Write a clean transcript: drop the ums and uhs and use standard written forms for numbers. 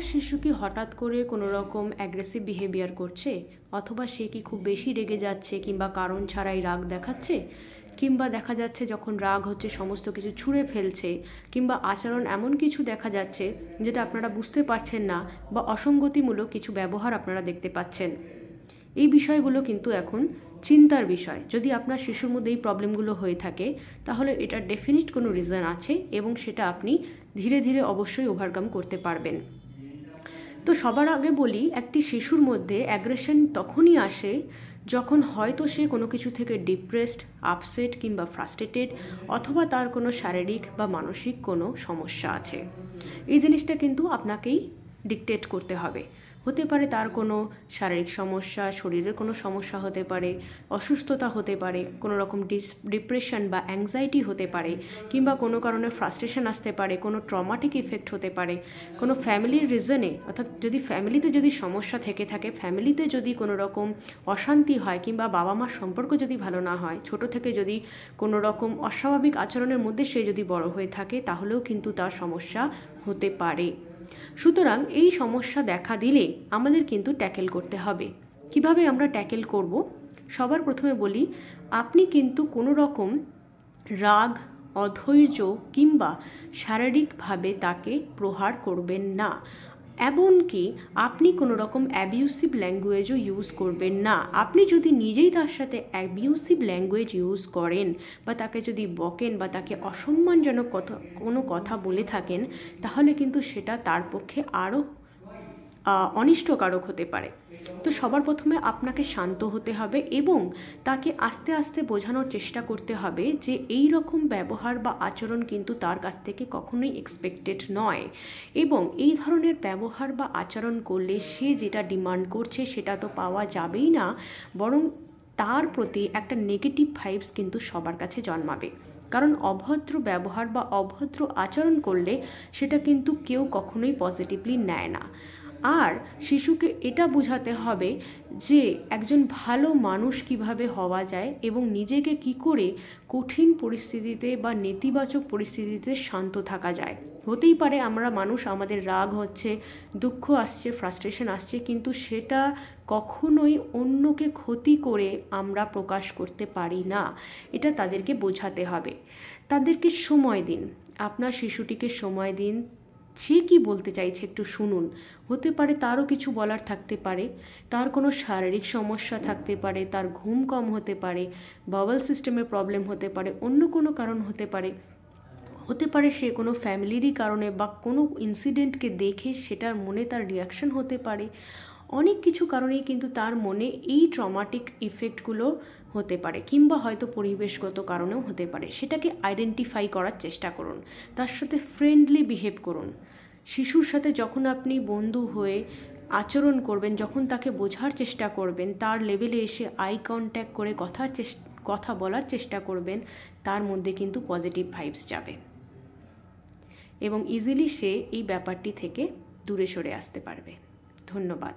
আপনার শিশু কি হঠাৎ করে কোনো রকম অ্যাগ্রেসিভ বিহেভিয়ার করছে, অথবা সে কি খুব বেশি রেগে যাচ্ছে কিংবা কারণ ছাড়াই রাগ দেখাচ্ছে, কিংবা দেখা যাচ্ছে যখন রাগ হচ্ছে সমস্ত কিছু ছুঁড়ে ফেলছে, কিংবা আচরণ এমন কিছু দেখা যাচ্ছে যেটা আপনারা বুঝতে পারছেন না, বা অসঙ্গতিমূলক কিছু ব্যবহার আপনারা দেখতে পাচ্ছেন। এই বিষয়গুলো কিন্তু এখন চিন্তার বিষয়। যদি আপনার শিশুর মধ্যে এই প্রবলেমগুলো হয়ে থাকে তাহলে এটা ডেফিনিট কোনো রিজন আছে, এবং সেটা আপনি ধীরে ধীরে অবশ্যই ওভারকাম করতে পারবেন। তো সবার আগে বলি, একটি শিশুর মধ্যে অ্যাগ্রেশন তখনই আসে যখন হয়তো সে কোনো কিছু থেকে ডিপ্রেসড, আপসেট কিংবা ফ্রাস্ট্রেটেড, অথবা তার কোনো শারীরিক বা মানসিক কোনো সমস্যা আছে। এই জিনিসটা কিন্তু আপনাকেই ডিকটেট করতে হবে। হতে পারে তার কোনো শারীরিক সমস্যা, শরীরের কোনো সমস্যা হতে পারে, অসুস্থতা হতে পারে, কোনো রকম ডিপ্রেশন বা অ্যাংজাইটি হতে পারে, কিংবা কোনো কারণে ফ্রাস্ট্রেশন আসতে পারে, কোনো ট্রমাটিক ইফেক্ট হতে পারে, কোনো ফ্যামিলির রিজনে, অর্থাৎ যদি ফ্যামিলিতে যদি সমস্যা থেকে থাকে, ফ্যামিলিতে যদি কোনো রকম অশান্তি হয়, কিংবা বাবা মার সম্পর্ক যদি ভালো না হয়, ছোট থেকে যদি কোনো রকম অস্বাভাবিক আচরণের মধ্যে সে যদি বড় হয়ে থাকে, তাহলেও কিন্তু তার সমস্যা হতে পারে। সুতরাং এই সমস্যা দেখা দিলে আমাদের কিন্তু ট্যাকেল করতে হবে। কিভাবে আমরা ট্যাকেল করব? সবার প্রথমে বলি, আপনি কিন্তু কোনো রকম রাগ, অধৈর্য কিংবা শারীরিকভাবে তাকে প্রহার করবেন না। এমনকি আপনি কোনো রকম অ্যাবিউসিভ ল্যাঙ্গুয়েজও ইউজ করবেন না। আপনি যদি নিজেই তার সাথে অ্যাবিউসিভ ল্যাঙ্গুয়েজ ইউজ করেন, বা তাকে যদি বকেন, বা তাকে অসম্মানজনক কোনো কথা বলে থাকেন, তাহলে কিন্তু সেটা তার পক্ষে আরও অনিষ্টকারক হতে পারে। তো সবার প্রথমে আপনাকে শান্ত হতে হবে এবং তাকে আস্তে আস্তে বোঝানোর চেষ্টা করতে হবে যে এই রকম ব্যবহার বা আচরণ কিন্তু তার কাছ থেকে কখনোই এক্সপেক্টেড নয়, এবং এই ধরনের ব্যবহার বা আচরণ করলে সে যেটা ডিমান্ড করছে সেটা তো পাওয়া যাবেই না, বরং তার প্রতি একটা নেগেটিভ ভাইবস কিন্তু সবার কাছে জন্মাবে। কারণ অভদ্র ব্যবহার বা অভদ্র আচরণ করলে সেটা কিন্তু কেউ কখনোই পজিটিভলি নেয় না। আর শিশুকে এটা বোঝাতে হবে যে একজন ভালো মানুষ কিভাবে হওয়া যায়, এবং নিজেকে কি করে কঠিন পরিস্থিতিতে বা নেতিবাচক পরিস্থিতিতে শান্ত থাকা যায়। হতেই পারে আমরা মানুষ, আমাদের রাগ হচ্ছে, দুঃখ আসছে, ফ্রাস্ট্রেশন আসছে, কিন্তু সেটা কখনোই অন্যকে ক্ষতি করে আমরা প্রকাশ করতে পারি না। এটা তাদেরকে বোঝাতে হবে। তাদেরকে সময় দিন, আপনার শিশুটিকে সময় দিন। সে কি বলতে চাইছে একটু শুনুন। হতে পারে তারও কিছু বলার থাকতে পারে, তার কোনো শারীরিক সমস্যা থাকতে পারে, তার ঘুম কম হতে পারে, বাওয়েল সিস্টেমের প্রবলেম হতে পারে, অন্য কোনো কারণ হতে পারে, হতে পারে সে কোনো ফ্যামিলিরই কারণে বা কোনো ইনসিডেন্টকে দেখে সেটার মনে তার রিয়াকশন হতে পারে। অনেক কিছু কারণেই কিন্তু তার মনে এই ট্রমাটিক ইফেক্টগুলো হতে পারে, কিংবা হয়তো পরিবেশগত কারণেও হতে পারে। সেটাকে আইডেন্টিফাই করার চেষ্টা করুন, তার সাথে ফ্রেন্ডলি বিহেভ করুন। শিশুর সাথে যখন আপনি বন্ধু হয়ে আচরণ করবেন, যখন তাকে বোঝার চেষ্টা করবেন, তার লেভেলে এসে আই কন্ট্যাক্ট করে কথা বলার চেষ্টা করবেন, তার মধ্যে কিন্তু পজিটিভ ভাইবস যাবে এবং ইজিলি সে এই ব্যাপারটি থেকে দূরে সরে আসতে পারবে। ধন্যবাদ।